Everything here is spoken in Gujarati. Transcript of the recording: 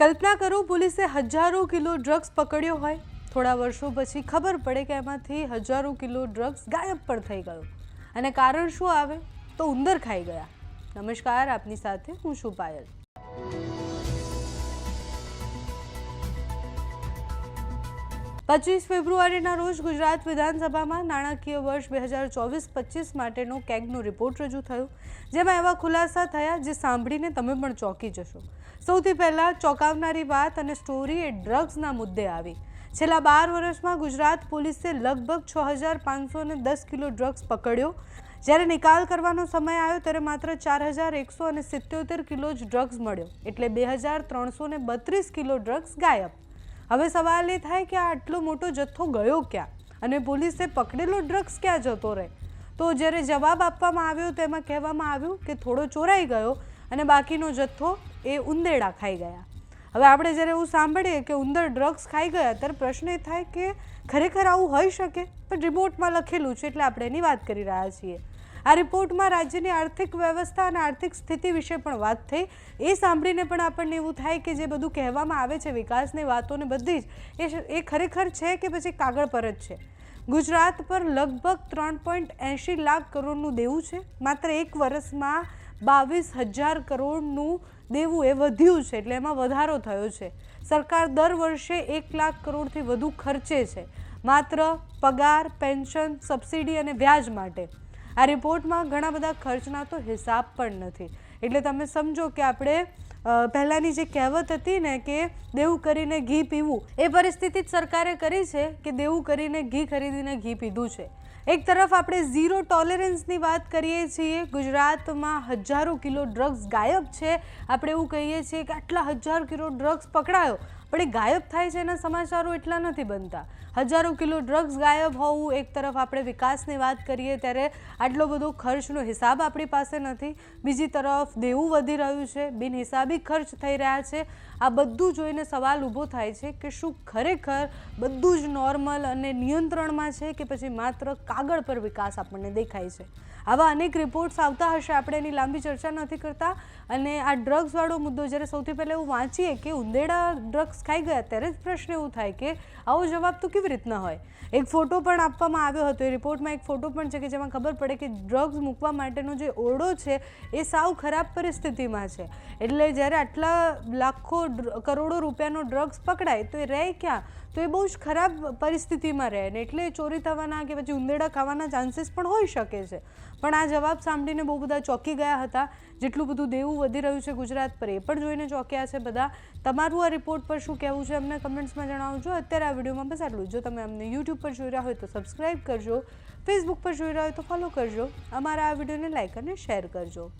કલ્પના કરો પોલીસે હજારો કિલો ડ્રગ્સ પકડ્યો હોય, થોડા વર્ષો પછી ખબર પડે કે એમાંથી હજારો કિલો ડ્રગ્સ ગાયબ પણ થઈ ગયો અને કારણ શું આવે તો ઉંદર ખાઈ ગયા। નમસ્કાર, આપની સાથે હું છું પાયલ। 25 ફેબ્રુઆરીના રોજ ગુજરાત વિધાનસભામાં નાણાકીય વર્ષ 2024-25 માટેનો કેગનો રિપોર્ટ રજૂ થયો, જેમાં એવા ખુલાસા થયા જે સાંભળીને તમે પણ ચોંકી જશો। સૌથી પહેલા ચોંકાવનારી વાત અને સ્ટોરી એ ડ્રગ્સના મુદ્દે આવી। છેલ્લા 12 વર્ષમાં ગુજરાત પોલીસે લગભગ 6510 કિલો ડ્રગ્સ પકડ્યો। જ્યારે નિકાલ કરવાનો સમય આવ્યો ત્યારે માત્ર 4177 કિલો જ ડ્રગ્સ મળ્યો, એટલે 2332 કિલો ડ્રગ્સ ગાયબ। હવે સવાલ એ થાય કે આ આટલો મોટો જથ્થો ગયો ક્યાં અને પોલીસે પકડેલો ડ્રગ્સ ક્યાં જતો રહે? તો જ્યારે જવાબ આપવામાં આવ્યો તેમાં કહેવામાં આવ્યું કે થોડો ચોરાઈ ગયો અને બાકીનો જથ્થો એ ઉંદેડા ખાઈ ગયા। હવે આપણે જ્યારે એવું સાંભળીએ કે ઉંદર ડ્રગ્સ ખાઈ ગયા ત્યારે પ્રશ્ન એ થાય કે ખરેખર આવું હોઈ શકે? પણ રિપોર્ટમાં લખેલું છે એટલે આપણે એની વાત કરી રહ્યા છીએ। આ રિપોર્ટમાં રાજ્યની આર્થિક વ્યવસ્થા અને આર્થિક સ્થિતિ વિશે પણ વાત થઈ। એ સાંભળીને પણ આપણને એવું થાય કે જે બધું કહેવામાં આવે છે વિકાસની વાતોને બધી જ એ ખરેખર છે કે પછી કાગળ પર જ છે? ગુજરાત પર લગભગ 3.80 લાખ કરોડનું દેવું છે। માત્ર એક વર્ષમાં 22,000 કરોડનું દેવું એ વધ્યું છે, એટલે એમાં વધારો થયો છે। સરકાર દર વર્ષે 1 લાખ કરોડથી વધુ ખર્ચે છે માત્ર પગાર, પેન્શન, સબસિડી અને વ્યાજ માટે। આ રિપોર્ટમાં ઘણા બધા ખર્ચના તો હિસાબ પણ નથી, એટલે તમે સમજો કે આપણે પહેલાંની જે કહેવત હતી ને કે દેવું કરીને ઘી પીવું, એ પરિસ્થિતિ જ સરકારે કરી છે કે દેવું કરીને ઘી ખરીદીને ઘી પીધું છે। એક તરફ આપણે ઝીરો ટોલરન્સની વાત કરીએ છીએ, ગુજરાતમાં હજારો કિલો ડ્રગ્સ ગાયબ છે। આપણે એવું કહીએ છીએ કે આટલા 1000 કિલો ડ્રગ્સ પકડાયો, પણ એ ગાયબ થાય છે એના સમાચારો એટલા નથી બનતા। હજારો કિલો ડ્રગ્સ ગાયબ હોવું એક તરફ, આપણે વિકાસની વાત કરીએ ત્યારે આટલો બધો ખર્ચનો હિસાબ આપણી પાસે નથી, બીજી તરફ દેવું વધી રહ્યું છે, બિનહિસાબી ખર્ચ થઈ રહ્યા છે। આ બધું જોઈને સવાલ ઊભો થાય છે કે શું ખરેખર બધું જ નોર્મલ અને નિયંત્રણમાં છે કે પછી માત્ર કાગળ પર વિકાસ આપણને દેખાય છે? આવા અનેક રિપોર્ટ્સ આવતા હશે, આપણે એની લાંબી ચર્ચા નથી કરતા। અને આ ડ્રગ્સવાળો મુદ્દો જ્યારે સૌથી પહેલાં એવું વાંચીએ કે ઉંદેડા ડ્રગ્સ ખાઈ ગયા ત્યારે જ પ્રશ્ન એવું થાય કે આવો જવાબ તો કેવી રીતના હોય? એક ફોટો પણ આપવામાં આવ્યો હતો, એ રિપોર્ટમાં એક ફોટો પણ છે કે જેમાં ખબર પડે કે ડ્રગ્સ મૂકવા માટેનો જે ઓરડો છે એ સાવ ખરાબ પરિસ્થિતિમાં છે। એટલે જ્યારે આટલા લાખો કરોડો રૂપિયાનો ડ્રગ્સ પકડાય તો એ રહે ક્યાં? તો એ બહુ જ ખરાબ પરિસ્થિતિમાં રહે ને, એટલે ચોરી થવાના કે પછી ઉંદેડા ખાવાના ચાન્સીસ પણ હોઈ શકે છે। પણ આ જવાબ સાંભળીને બહુ બધા ચોંકી ગયા હતા। જેટલું બધું દેવું વધી રહ્યું છે ગુજરાત પર, એ પણ જોઈને ચોંક્યા છે બધા। તમારું આ રિપોર્ટ પર શું કહેવું છે અમને કમેન્ટ્સમાં જણાવજો। અત્યારે આ વિડીયોમાં બસ આટલું। જો તમે અમને યુટ્યુબ પર જોઈ રહ્યા હોય તો સબસ્ક્રાઈબ કરજો, ફેસબુક પર જોઈ રહ્યા હોય તો ફોલો કરજો, અમારા આ વિડીયોને લાઈક અને શેર કરજો।